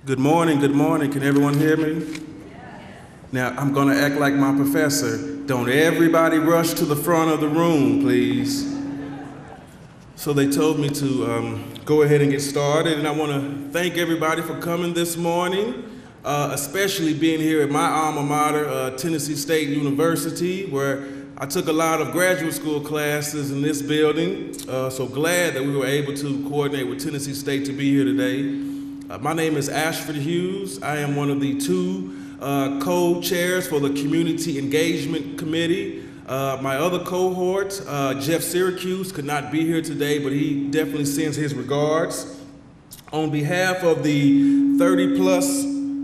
Good morning, good morning. Can everyone hear me? Now, I'm gonna act like my professor. Don't everybody rush to the front of the room, please. So they told me to go ahead and get started, and I wanna thank everybody for coming this morning, especially being here at my alma mater, Tennessee State University, where I took a lot of graduate school classes in this building. So glad that we were able to coordinate with Tennessee State to be here today. My name is Ashford Hughes. I am one of the two co-chairs for the Community Engagement Committee. My other cohort, Jeff Syracuse, could not be here today, but he definitely sends his regards. On behalf of the 30-plus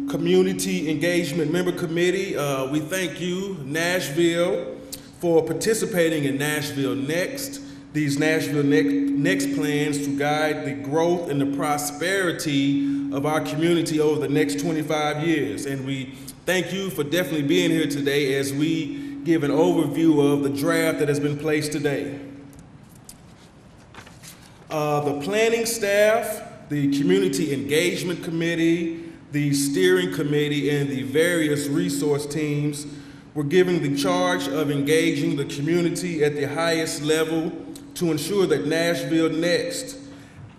Community Engagement Member Committee, we thank you, Nashville, for participating in NashvilleNext. These NashvilleNext plans to guide the growth and the prosperity of our community over the next 25 years. And we thank you for definitely being here today as we give an overview of the draft that has been placed today. The planning staff, the Community Engagement Committee, the Steering Committee, and the various resource teams were given the charge of engaging the community at the highest level to ensure that NashvilleNext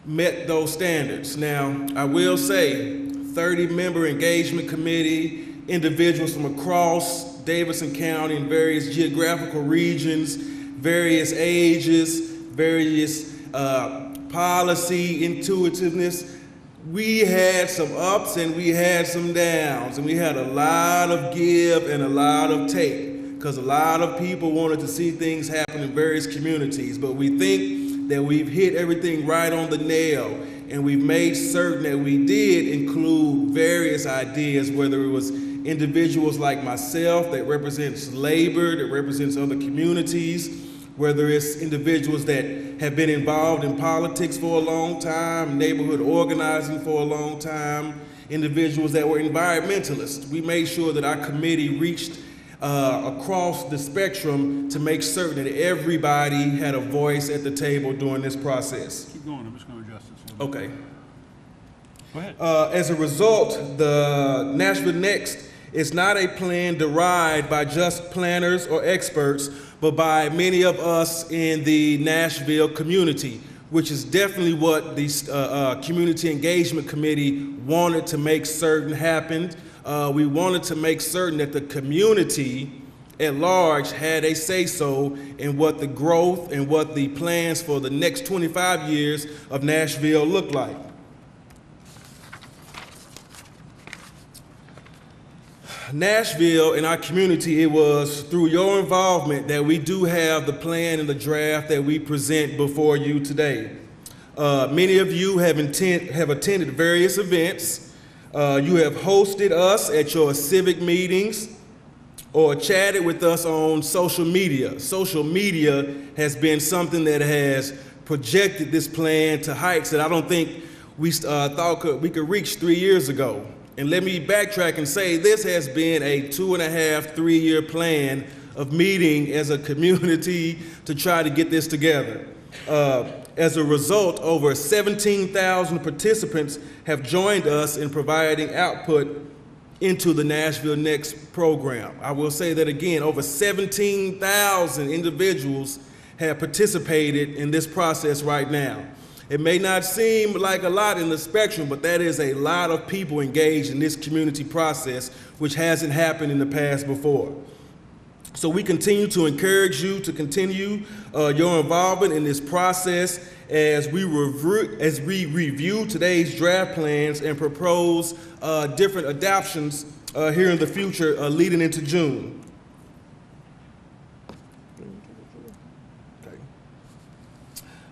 met those standards. Now, I will say, 30-member engagement committee, individuals from across Davidson County in various geographical regions, various ages, various policy intuitiveness. We had some ups and we had some downs, and we had a lot of give and a lot of take, because a lot of people wanted to see things happen in various communities, but we think that we've hit everything right on the nail, and we've made certain that we did include various ideas, whether it was individuals like myself that represents labor, that represents other communities, whether it's individuals that have been involved in politics for a long time, neighborhood organizing for a long time, individuals that were environmentalists. We made sure that our committee reached across the spectrum to make certain that everybody had a voice at the table during this process. Keep going, I'm just going to adjust this. Okay. Go ahead. As a result, the NashvilleNext is not a plan derived by just planners or experts, but by many of us in the Nashville community, which is definitely what the Community Engagement Committee wanted to make certain happened. We wanted to make certain that the community at large had a say-so in what the growth and what the plans for the next 25 years of Nashville look like. Nashville and our community, it was through your involvement that we do have the plan and the draft that we present before you today. Many of you have attended various events. You have hosted us at your civic meetings or chatted with us on social media. Social media has been something that has projected this plan to heights that I don't think we thought we could reach 3 years ago. And let me backtrack and say this has been a 2.5, 3-year plan of meeting as a community to try to get this together. As a result, over 17,000 participants have joined us in providing output into the NashvilleNext program. I will say that again, over 17,000 individuals have participated in this process right now. It may not seem like a lot in the spectrum, but that is a lot of people engaged in this community process, which hasn't happened in the past before. So we continue to encourage you to continue your involvement in this process as we review today's draft plans and propose different adoptions here in the future leading into June.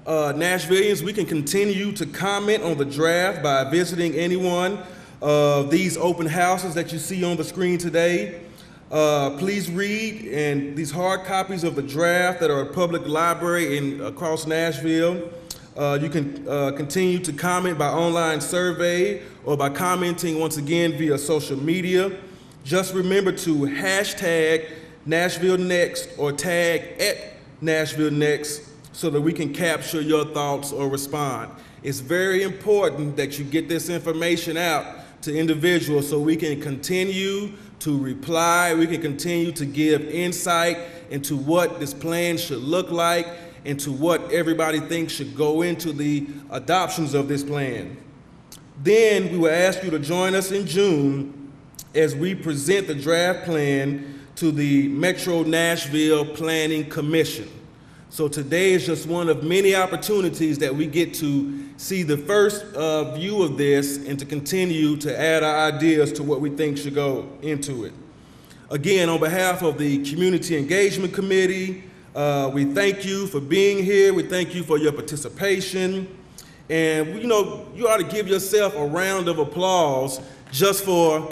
Nashvillians, we can continue to comment on the draft by visiting any one of these open houses that you see on the screen today. Please read and these hard copies of the draft that are at public library across Nashville. You can continue to comment by online survey or by commenting once again via social media. Just remember to hashtag NashvilleNext or tag @NashvilleNext so that we can capture your thoughts or respond. It's very important that you get this information out to individuals so we can continue to reply, we can continue to give insight into what this plan should look like and to what everybody thinks should go into the adoptions of this plan. Then we will ask you to join us in June as we present the draft plan to the Metro Nashville Planning Commission. So today is just one of many opportunities that we get to see the first view of this and to continue to add our ideas to what we think should go into it. Again, on behalf of the Community Engagement Committee, we thank you for being here. We thank you for your participation. And you know, you ought to give yourself a round of applause just for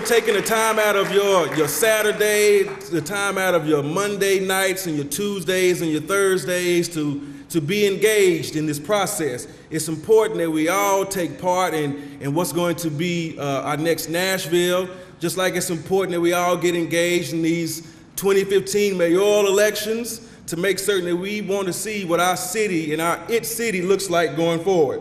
taking the time out of your Saturday, the time out of your Monday nights and your Tuesdays and your Thursdays to be engaged in this process. It's important that we all take part in what's going to be our next Nashville, just like it's important that we all get engaged in these 2015 mayoral elections to make certain that we want to see what our city and our city looks like going forward.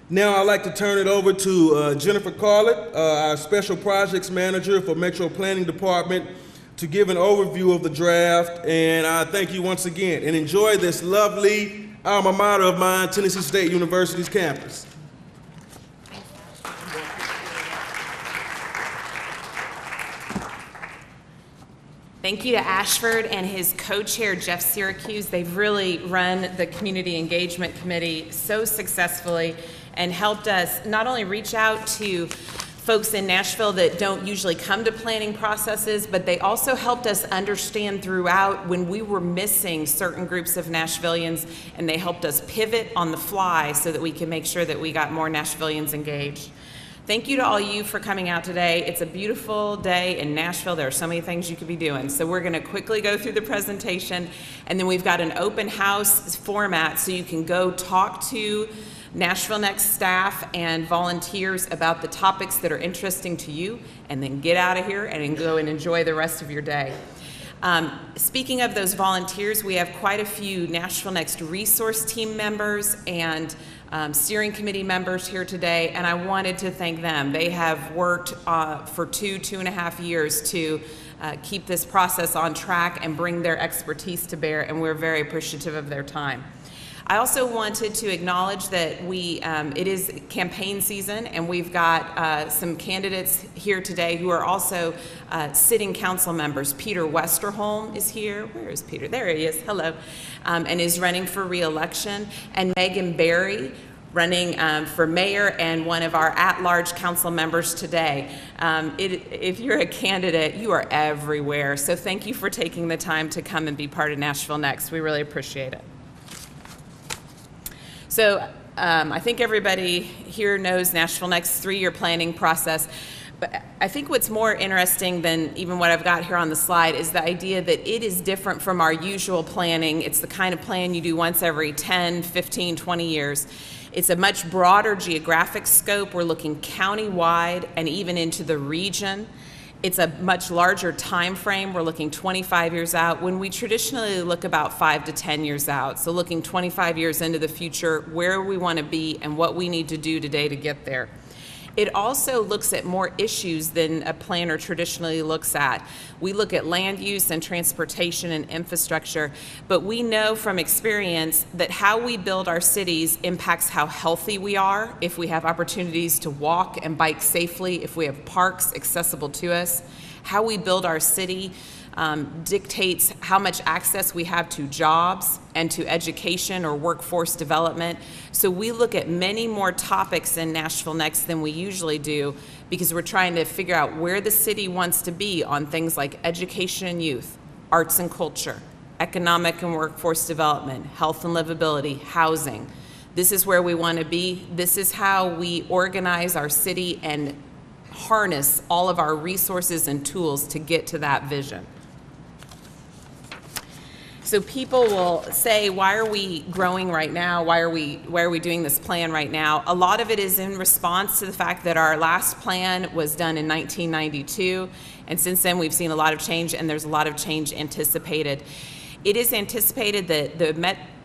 Now I'd like to turn it over to Jennifer Carlett, our Special Projects Manager for Metro Planning Department, to give an overview of the draft. And I thank you once again and enjoy this lovely alma mater of mine, Tennessee State University's campus. Thank you to Ashford and his co-chair, Jeff Syracuse. They've really run the Community Engagement Committee so successfully and helped us not only reach out to folks in Nashville that don't usually come to planning processes, but they also helped us understand throughout when we were missing certain groups of Nashvillians, and they helped us pivot on the fly so that we can make sure that we got more Nashvillians engaged. Thank you to all you for coming out today. It's a beautiful day in Nashville. There are so many things you could be doing. So we're going to quickly go through the presentation, and then we've got an open house format so you can go talk to NashvilleNext staff and volunteers about the topics that are interesting to you, and then get out of here and go and enjoy the rest of your day. Speaking of those volunteers, we have quite a few NashvilleNext resource team members and steering committee members here today, and I wanted to thank them. They have worked for 2.5 years to keep this process on track and bring their expertise to bear, and we're very appreciative of their time. I also wanted to acknowledge that it is campaign season, and we've got some candidates here today who are also sitting council members. Peter Westerholm is here. Where is Peter? There he is. Hello. And is running for re-election. And Megan Berry, running for mayor and one of our at-large council members today. If you're a candidate, you are everywhere. So thank you for taking the time to come and be part of Nashville Next. We really appreciate it. So I think everybody here knows Nashville Next 3-year planning process, but I think what's more interesting than even what I've got here on the slide is the idea that it is different from our usual planning. It's the kind of plan you do once every 10, 15, 20 years. It's a much broader geographic scope. We're looking county-wide and even into the region. It's a much larger time frame. We're looking 25 years out when we traditionally look about 5 to 10 years out. So looking 25 years into the future, where we want to be and what we need to do today to get there. It also looks at more issues than a planner traditionally looks at. We look at land use and transportation and infrastructure, but we know from experience that how we build our cities impacts how healthy we are, if we have opportunities to walk and bike safely, if we have parks accessible to us. How we build our city dictates how much access we have to jobs and to education or workforce development. So we look at many more topics in Nashville Next than we usually do because we're trying to figure out where the city wants to be on things like education and youth, arts and culture, economic and workforce development, health and livability, housing. This is where we want to be. This is how we organize our city and harness all of our resources and tools to get to that vision. So people will say, why are we growing right now? Why are we doing this plan right now? A lot of it is in response to the fact that our last plan was done in 1992, and since then we've seen a lot of change, and there's a lot of change anticipated. It is anticipated that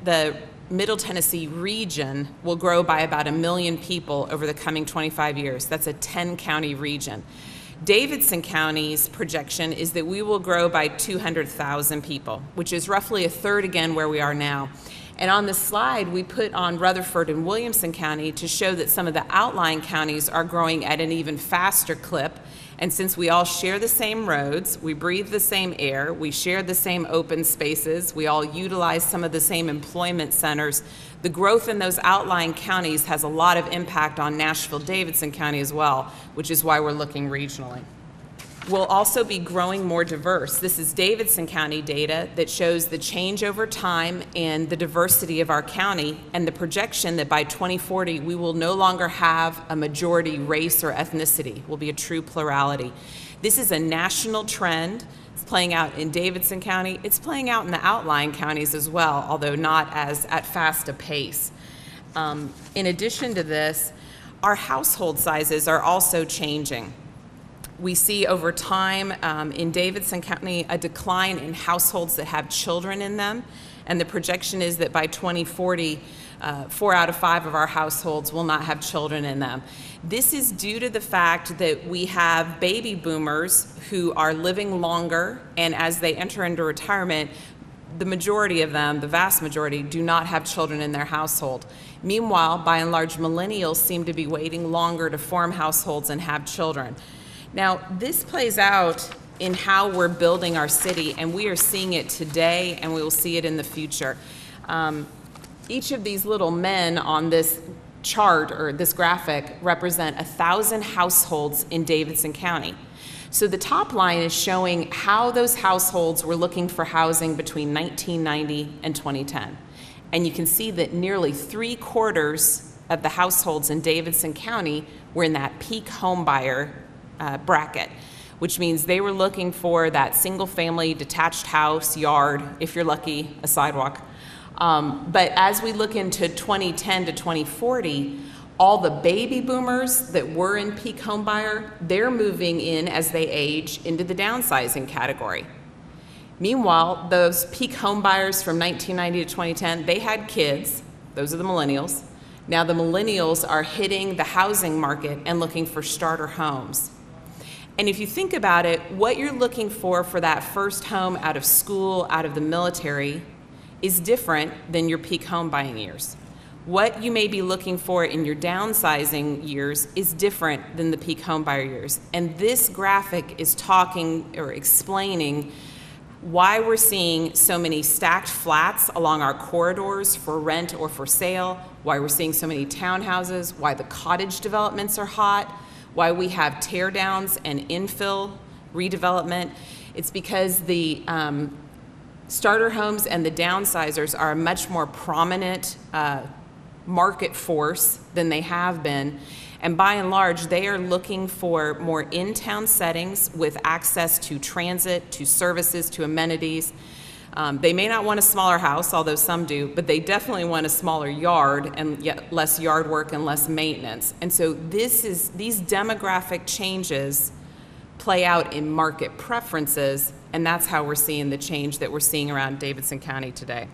the Middle Tennessee region will grow by about 1 million people over the coming 25 years. That's a 10-county region. Davidson County's projection is that we will grow by 200,000 people, which is roughly a third again where we are now. And on the slide, we put on Rutherford and Williamson County to show that some of the outlying counties are growing at an even faster clip. And since we all share the same roads, we breathe the same air, we share the same open spaces, we all utilize some of the same employment centers, the growth in those outlying counties has a lot of impact on Nashville-Davidson County as well, which is why we're looking regionally. We'll also be growing more diverse. This is Davidson County data that shows the change over time and the diversity of our county, and the projection that by 2040 we will no longer have a majority race or ethnicity. We'll be a true plurality. This is a national trend. It's playing out in Davidson County. It's playing out in the outlying counties as well, although not as at fast a pace. In addition to this, our household sizes are also changing. We see over time in Davidson County a decline in households that have children in them, and the projection is that by 2040, 4 out of 5 of our households will not have children in them. This is due to the fact that we have baby boomers who are living longer, and as they enter into retirement, the majority of them, the vast majority, do not have children in their household. Meanwhile, by and large, millennials seem to be waiting longer to form households and have children. Now, this plays out in how we're building our city, and we are seeing it today, and we will see it in the future. Each of these little men on this chart or this graphic represent 1,000 households in Davidson County. So the top line is showing how those households were looking for housing between 1990 and 2010. And you can see that nearly 3/4 of the households in Davidson County were in that peak home buyer bracket, which means they were looking for that single-family detached house, yard, if you're lucky, a sidewalk. But as we look into 2010 to 2040, all the baby boomers that were in peak home buyer, they're moving in as they age into the downsizing category. Meanwhile, those peak home buyers from 1990 to 2010, they had kids. Those are the millennials. Now the millennials are hitting the housing market and looking for starter homes. And if you think about it, what you're looking for that first home out of school, out of the military, is different than your peak home buying years. What you may be looking for in your downsizing years is different than the peak home buyer years. And this graphic is talking or explaining why we're seeing so many stacked flats along our corridors for rent or for sale, why we're seeing so many townhouses, why the cottage developments are hot, why we have tear downs and infill redevelopment. It's because the starter homes and the downsizers are a much more prominent market force than they have been. And by and large, they are looking for more in-town settings with access to transit, to services, to amenities. They may not want a smaller house, although some do, but they definitely want a smaller yard and yet less yard work and less maintenance. And so these demographic changes play out in market preferences, and that's how we're seeing the change that we're seeing around Davidson County today.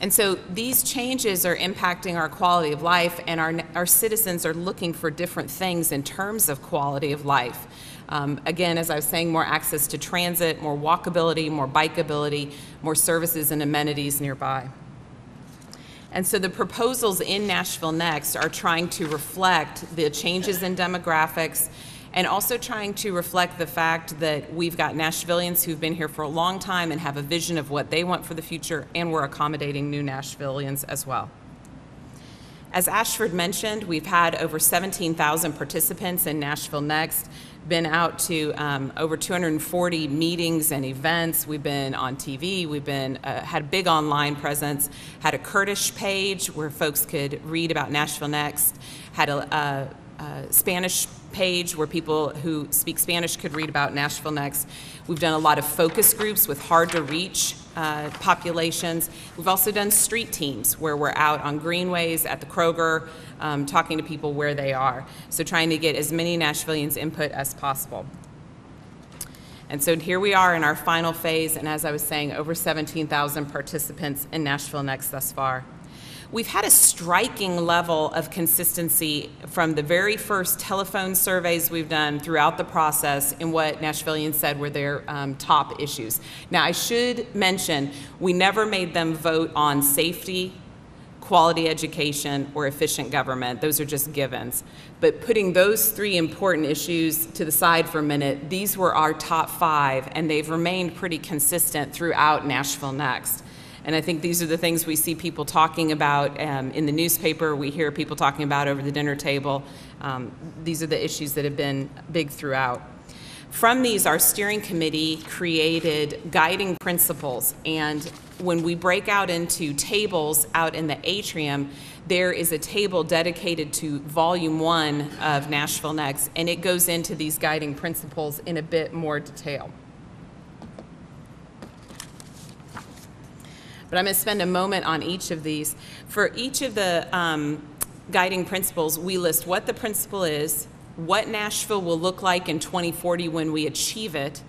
And so these changes are impacting our quality of life, and our citizens are looking for different things in terms of quality of life. Again, as I was saying, more access to transit, more walkability, more bikeability, more services and amenities nearby. And so the proposals in Nashville Next are trying to reflect the changes in demographics and also trying to reflect the fact that we've got Nashvillians who've been here for a long time and have a vision of what they want for the future, and we're accommodating new Nashvillians as well. As Ashford mentioned, we've had over 17,000 participants in Nashville Next, been out to over 240 meetings and events. We've been on TV, we've been had a big online presence, had a Kurdish page where folks could read about Nashville Next, had a Spanish page where people who speak Spanish could read about Nashville Next. We've done a lot of focus groups with hard-to-reach populations. We've also done street teams where we're out on greenways, at the Kroger, talking to people where they are. So trying to get as many Nashvillians input as possible. And so here we are in our final phase, and as I was saying, over 17,000 participants in NashvilleNext thus far. We've had a striking level of consistency from the very first telephone surveys we've done throughout the process in what Nashvillians said were their top issues. Now, I should mention, we never made them vote on safety, quality education, or efficient government. Those are just givens. But putting those three important issues to the side for a minute, these were our top 5, and they've remained pretty consistent throughout NashvilleNext. And I think these are the things we see people talking about in the newspaper, we hear people talking about over the dinner table. These are the issues that have been big throughout. From these, our steering committee created guiding principles, and when we break out into tables out in the atrium, there is a table dedicated to Volume 1 of NashvilleNext, and it goes into these guiding principles in a bit more detail. But I'm going to spend a moment on each of these. For each of the guiding principles, we list what the principle is, what Nashville will look like in 2040 when we achieve it,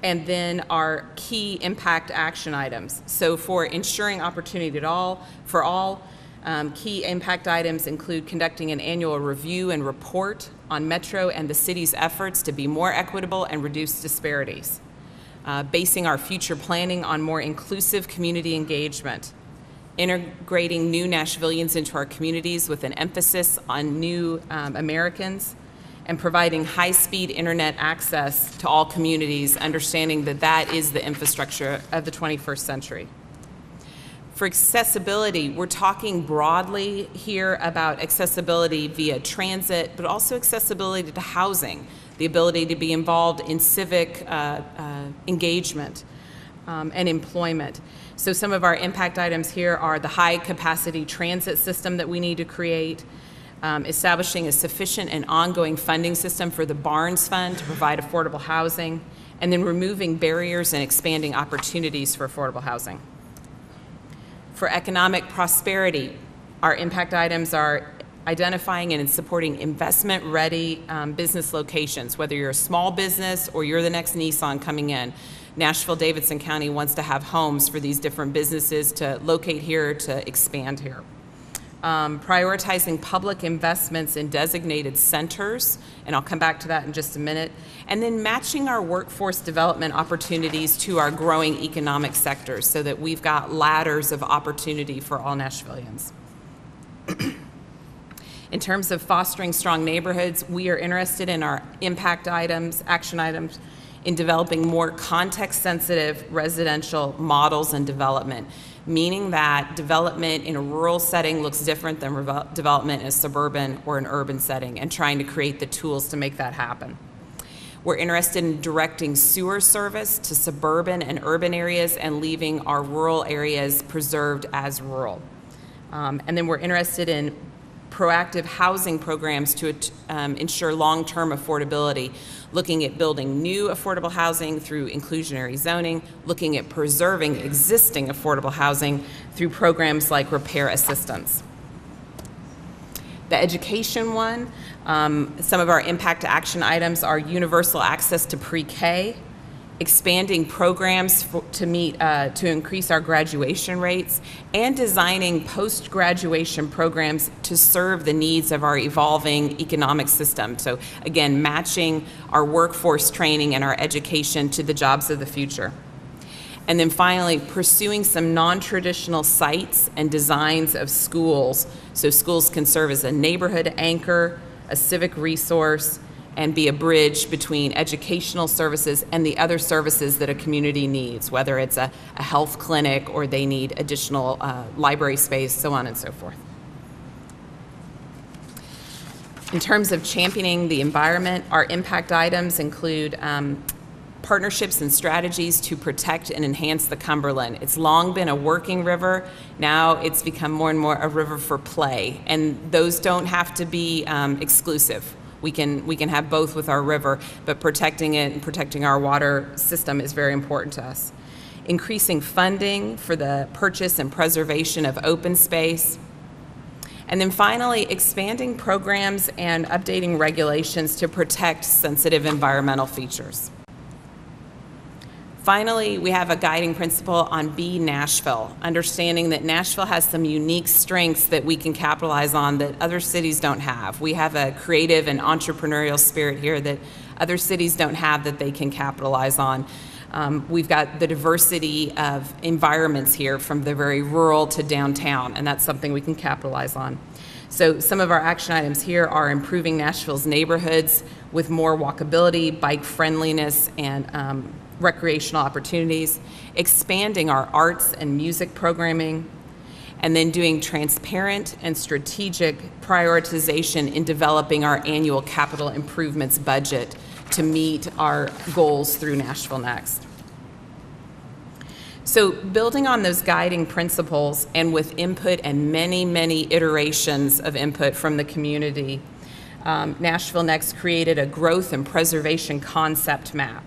and then our key impact action items. So for ensuring opportunity for all, key impact items include conducting an annual review and report on Metro and the city's efforts to be more equitable and reduce disparities. Basing our future planning on more inclusive community engagement, integrating new Nashvillians into our communities with an emphasis on new Americans, and providing high-speed internet access to all communities, understanding that that is the infrastructure of the 21st century. For accessibility, we're talking broadly here about accessibility via transit, but also accessibility to housing, the ability to be involved in civic engagement and employment. So some of our impact items here are the high-capacity transit system that we need to create, establishing a sufficient and ongoing funding system for the Barnes Fund to provide affordable housing, and then removing barriers and expanding opportunities for affordable housing. For economic prosperity, our impact items are identifying and supporting investment-ready business locations, whether you're a small business or you're the next Nissan coming in. Nashville-Davidson County wants to have homes for these different businesses to locate here, to expand here. Prioritizing public investments in designated centers, and I'll come back to that in just a minute, and then matching our workforce development opportunities to our growing economic sectors so that we've got ladders of opportunity for all Nashvillians. In terms of fostering strong neighborhoods, we are interested in our impact items, action items, in developing more context-sensitive residential models and development, meaning that development in a rural setting looks different than development in a suburban or an urban setting, and trying to create the tools to make that happen. We're interested in directing sewer service to suburban and urban areas and leaving our rural areas preserved as rural. And then we're interested in proactive housing programs to ensure long-term affordability, looking at building new affordable housing through inclusionary zoning, looking at preserving existing affordable housing through programs like repair assistance. The education one, some of our impact action items are universal access to pre-K, expanding programs to increase our graduation rates, and designing post-graduation programs to serve the needs of our evolving economic system. So again, matching our workforce training and our education to the jobs of the future. And then finally, pursuing some non-traditional sites and designs of schools, so schools can serve as a neighborhood anchor, a civic resource, and be a bridge between educational services and the other services that a community needs, whether it's a health clinic or they need additional library space, so on and so forth. In terms of championing the environment, our impact items include partnerships and strategies to protect and enhance the Cumberland. It's long been a working river. Now it's become more and more a river for play, and those don't have to be exclusive. We can have both with our river, but protecting it and protecting our water system is very important to us. Increasing funding for the purchase and preservation of open space. And then finally, expanding programs and updating regulations to protect sensitive environmental features. Finally, we have a guiding principle on Be Nashville, understanding that Nashville has some unique strengths that we can capitalize on that other cities don't have. We have a creative and entrepreneurial spirit here that other cities don't have that they can capitalize on. We've got the diversity of environments here from the very rural to downtown, and that's something we can capitalize on. So some of our action items here are improving Nashville's neighborhoods with more walkability, bike friendliness, and recreational opportunities, expanding our arts and music programming, and then doing transparent and strategic prioritization in developing our annual capital improvements budget to meet our goals through Nashville Next. So building on those guiding principles and with input and many, many iterations of input from the community, Nashville Next created a growth and preservation concept map.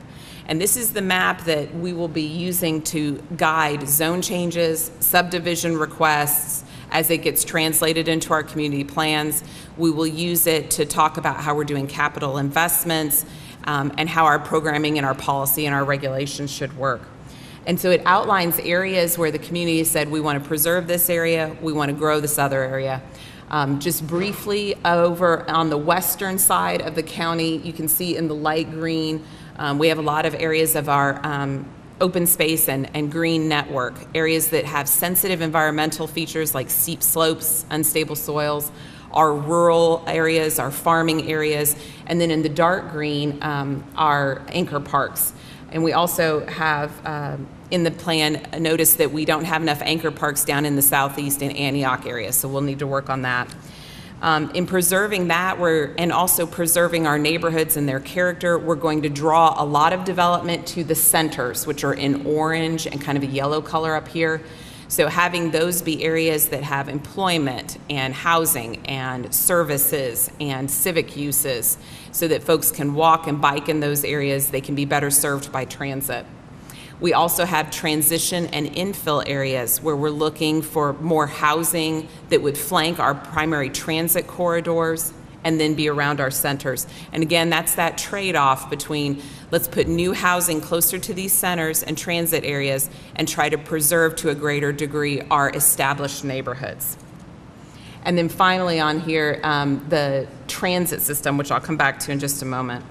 And this is the map that we will be using to guide zone changes, subdivision requests, as it gets translated into our community plans. We will use it to talk about how we're doing capital investments and how our programming and our policy and our regulations should work. And so it outlines areas where the community said, we want to preserve this area, we want to grow this other area. Just briefly, over on the western side of the county, you can see in the light green, we have a lot of areas of our open space and green network, areas that have sensitive environmental features like steep slopes, unstable soils, our rural areas, our farming areas, and then in the dark green, our anchor parks. And we also have in the plan notice that we don't have enough anchor parks down in the southeast and Antioch area, so we'll need to work on that. In preserving that, and also preserving our neighborhoods and their character, we're going to draw a lot of development to the centers, which are in orange and kind of a yellow color up here. So having those be areas that have employment and housing and services and civic uses so that folks can walk and bike in those areas, they can be better served by transit. We also have transition and infill areas where we're looking for more housing that would flank our primary transit corridors and then be around our centers. And again, that's that trade-off between let's put new housing closer to these centers and transit areas and try to preserve to a greater degree our established neighborhoods. And then finally on here, the transit system, which I'll come back to in just a moment.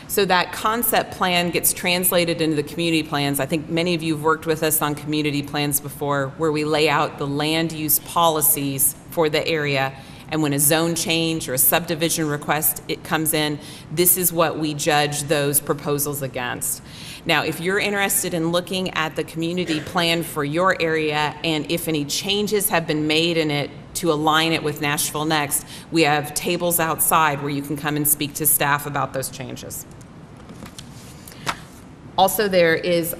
So that concept plan gets translated into the community plans. I think many of you have worked with us on community plans before, where we lay out the land use policies for the area. And when a zone change or a subdivision request it comes in, this is what we judge those proposals against. Now, if you're interested in looking at the community plan for your area and if any changes have been made in it to align it with Nashville Next, we have tables outside where you can come and speak to staff about those changes. Also, there is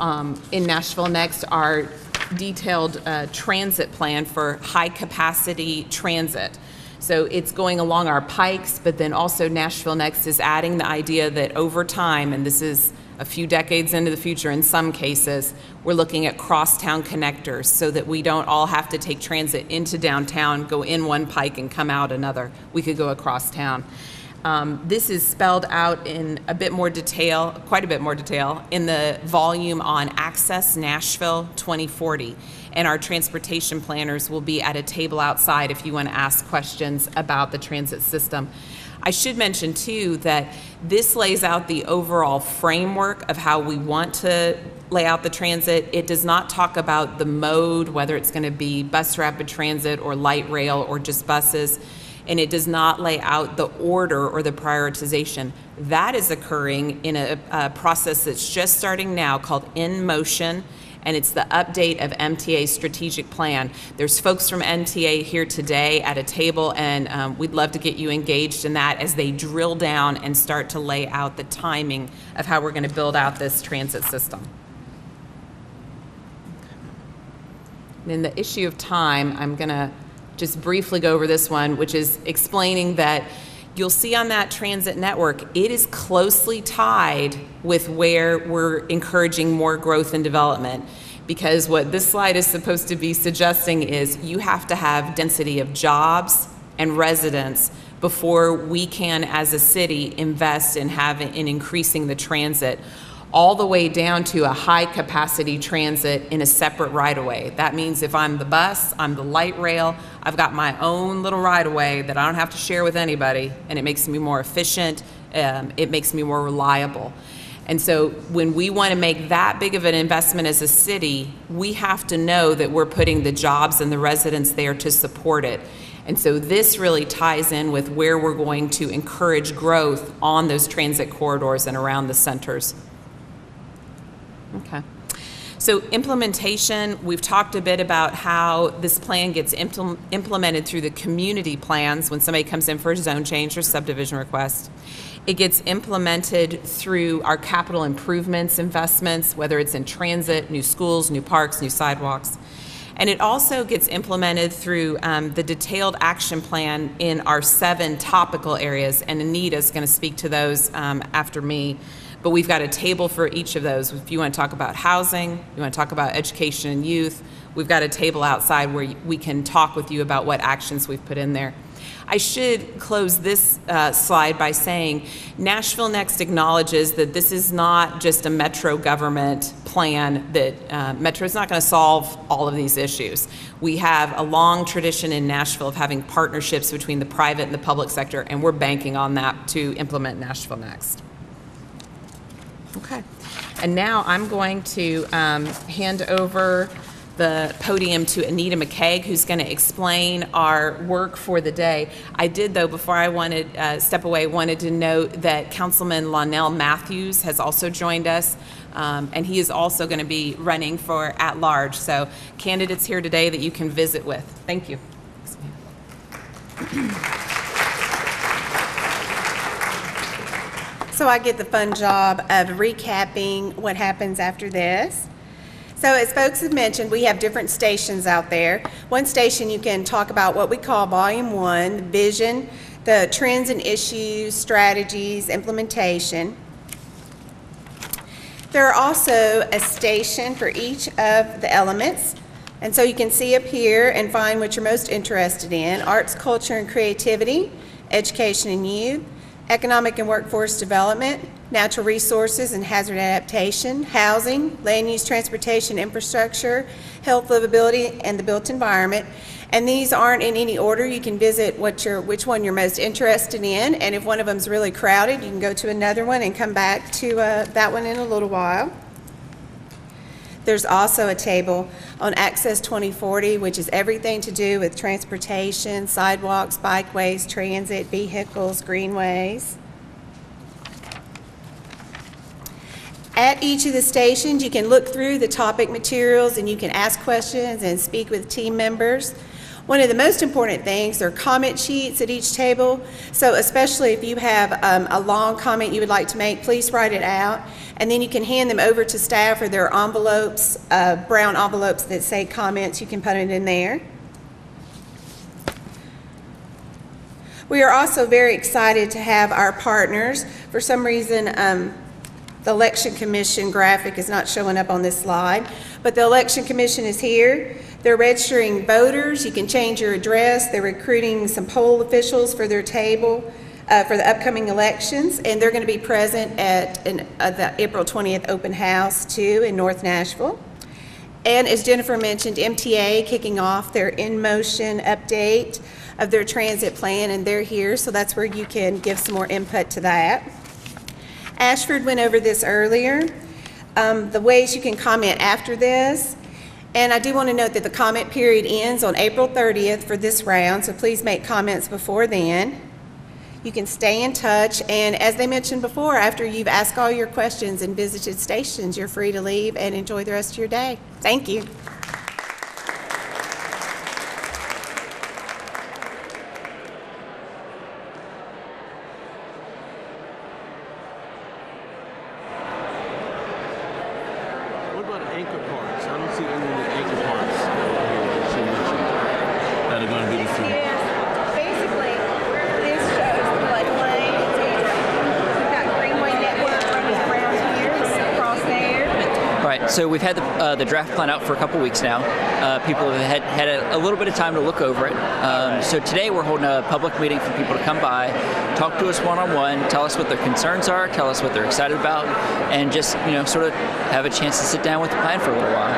in Nashville Next our detailed transit plan for high capacity transit. So it's going along our pikes, but then also Nashville Next is adding the idea that over time, and this is a few decades into the future in some cases, we're looking at crosstown connectors so that we don't all have to take transit into downtown, go in one pike and come out another. We could go across town. This is spelled out in a bit more detail, quite a bit more detail, in the volume on Access Nashville 2040. And our transportation planners will be at a table outside if you want to ask questions about the transit system. I should mention too that this lays out the overall framework of how we want to lay out the transit. It does not talk about the mode, whether it's going to be bus rapid transit or light rail or just buses. And it does not lay out the order or the prioritization. That is occurring in a process that's just starting now called In Motion, and it's the update of MTA's strategic plan. There's folks from MTA here today at a table, and we'd love to get you engaged in that as they drill down and start to lay out the timing of how we're going to build out this transit system. And in the issue of time, I'm going to just briefly go over this one, which is explaining that you'll see on that transit network, it is closely tied with where we're encouraging more growth and development. Because what this slide is supposed to be suggesting is you have to have density of jobs and residents before we can, as a city, invest in increasing the transit. all the way down to a high-capacity transit in a separate right-of-way. That means if I'm the bus, I'm the light rail, I've got my own little right-of-way that I don't have to share with anybody, and it makes me more efficient, it makes me more reliable. And so when we want to make that big of an investment as a city, we have to know that we're putting the jobs and the residents there to support it. And so this really ties in with where we're going to encourage growth on those transit corridors and around the centers. Okay. So implementation, we've talked a bit about how this plan gets implemented through the community plans when somebody comes in for a zone change or subdivision request. It gets implemented through our capital improvements investments, whether it's in transit, new schools, new parks, new sidewalks. And it also gets implemented through the detailed action plan in our 7 topical areas, and Anita's going to speak to those after me. But we've got a table for each of those. If you want to talk about housing, you want to talk about education and youth, we've got a table outside where we can talk with you about what actions we've put in there. I should close this slide by saying Nashville Next acknowledges that this is not just a Metro government plan, that Metro is not going to solve all of these issues. We have a long tradition in Nashville of having partnerships between the private and the public sector, and we're banking on that to implement Nashville Next. Okay, and now I'm going to hand over the podium to Anita McCaig, who's going to explain our work for the day. I did, though, before I step away, wanted to note that Councilman Lonell Matthews has also joined us, and he is also going to be running for at-large. So candidates here today that you can visit with. Thank you. So I get the fun job of recapping what happens after this. So as folks have mentioned, we have different stations out there. One station you can talk about what we call Volume 1, the vision, the trends and issues, strategies, implementation. There are also a station for each of the elements. And so you can see up here and find what you're most interested in: arts, culture, and creativity, education and youth, economic and workforce development, natural resources and hazard adaptation, housing, land use, transportation, infrastructure, health, livability, and the built environment. And these aren't in any order. You can visit which one you're most interested in, and if one of them's really crowded, you can go to another one and come back to that one in a little while. There's also a table on Access 2040, which is everything to do with transportation, sidewalks, bikeways, transit, vehicles, greenways. At each of the stations, you can look through the topic materials and you can ask questions and speak with team members. One of the most important things, there are comment sheets at each table, so especially if you have a long comment you would like to make, please write it out, and then you can hand them over to staff, or there are envelopes, brown envelopes that say comments. You can put it in there. We are also very excited to have our partners. For some reason, the Election Commission graphic is not showing up on this slide, but the Election Commission is here. They're registering voters. You can change your address. They're recruiting some poll officials for their table for the upcoming elections, and they're going to be present at the April 20th open house too in North Nashville. And as Jennifer mentioned, MTA kicking off their in-motion update of their transit plan, and they're here, so that's where you can give some more input to that. Ashford went over this earlier, the ways you can comment after this. And I do want to note that the comment period ends on April 30th for this round, so please make comments before then. You can stay in touch, and as they mentioned before, after you've asked all your questions and visited stations, you're free to leave and enjoy the rest of your day. Thank you. What about anchor parts? I don't see any of the anchor parts here that she mentioned that are going to be the food. Basically, this shows the floodplain. We've got Greenway Network running around here, across there. Right, So we've had the draft plan out for a couple weeks now. People have had a little bit of time to look over it. So today we're holding a public meeting for people to come by, talk to us one-on-one, tell us what their concerns are, tell us what they're excited about, and just sort of have a chance to sit down with the plan for a little while.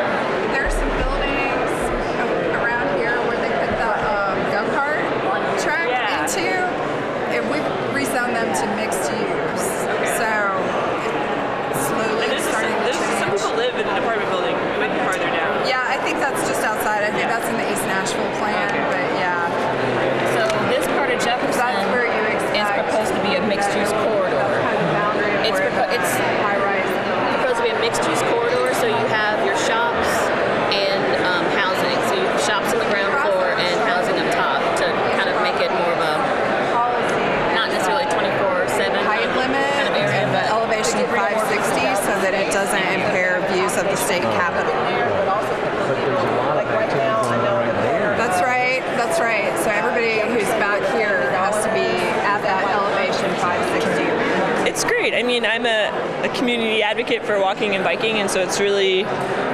There's some buildings around here where they put the go-kart track into, and we've rezoned them to mixed use. So slowly starting to change. Some people live in an apartment building, maybe farther down. Yeah, I think that's just outside. I think that's in the East Nashville plan, but yeah. So this part of Jefferson That's where you is expect proposed to be a mixed-use corridor. kind of boundary of It's where it's high-rise. supposed to be a mixed-use corridor, so you have your shops and housing. So you have shops on the ground floor and housing up top to kind of make it more of a, Policy. not necessarily 24/7 Height limit kind of area, and but elevation 560 so that it doesn't impair views of the state capitol. That's right, that's right. So everybody who's back here has to be at that elevation 560. It's great. I mean, I'm a community advocate for walking and biking, and so it's really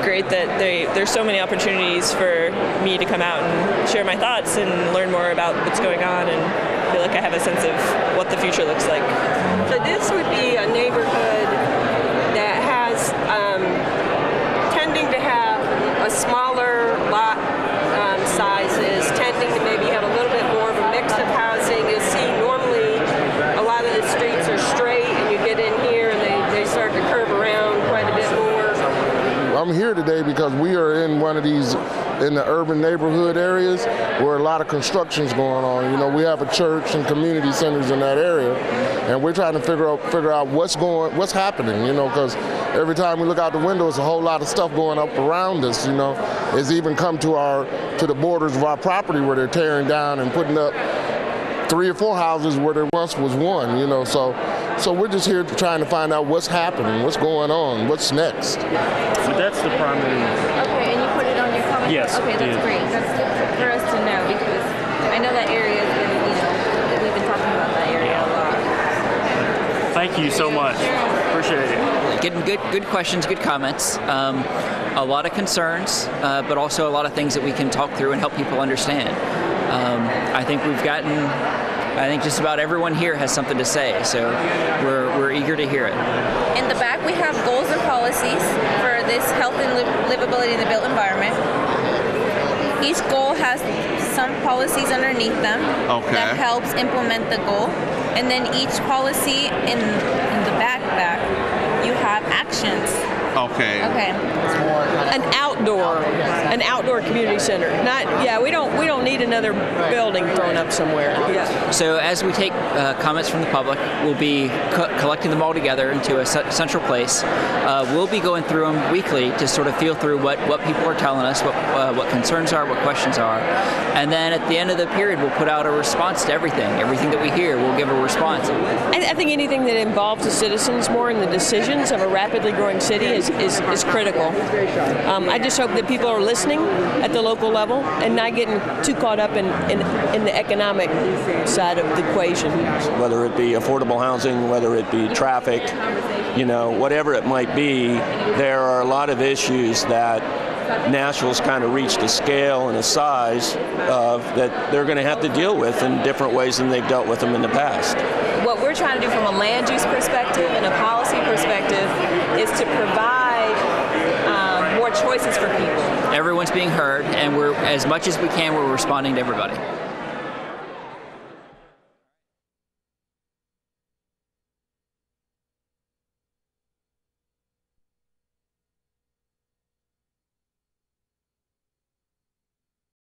great that there's so many opportunities for me to come out and share my thoughts and learn more about what's going on and feel like I have a sense of what the future looks like. So this would be a neighborhood that has, tending to have a smaller lot sizes, tending to maybe have a little bit more of a mix of housing. You'll see normally a lot of the streets are straight and you get in here and they start to curve around quite a bit more. I'm here today because we are in one of these in the urban neighborhood areas where a lot of construction's going on. We have a church and community centers in that area, and we're trying to figure out what's happening. Because every time we look out the window, it's a whole lot of stuff going up around us. It's even come to the borders of our property where they're tearing down and putting up 3 or 4 houses where there once was one. So we're just here trying to find out what's happening, what's going on, what's next. So that's the primary. okay, and you put it on your comment? Yes, Okay, that's yeah. great. That's good for us to know because I know that area has been, we've been talking about that area a lot. Thank you so much. Appreciate it. Getting good questions, good comments. A lot of concerns, but also a lot of things that we can talk through and help people understand. I think just about everyone here has something to say, so we're eager to hear it. In the back, we have goals and policies for this health and livability in the built environment. Each goal has some policies underneath them that helps implement the goal. And then each policy in the back, you have actions. Okay. An outdoor community center. We don't need another building thrown up somewhere. Yeah. So as we take comments from the public, we'll be collecting them all together into a central place. We'll be going through them weekly to sort of feel through what people are telling us, what concerns are, what questions are. And then at the end of the period, we'll put out a response to everything. Everything that we hear, we'll give a response. I think anything that involves the citizens more in the decisions of a rapidly growing city is critical. I just hope that people are listening at the local level and not getting too caught up in the economic side of the equation. Whether it be affordable housing, whether it be traffic, whatever it might be, there are a lot of issues that Nashville's kind of reached a scale and a size of that they're going to have to deal with in different ways than they've dealt with them in the past. What we're trying to do from a land use perspective and a policy perspective is to provide more choices for people. Everyone's being heard, and as much as we can, we're responding to everybody.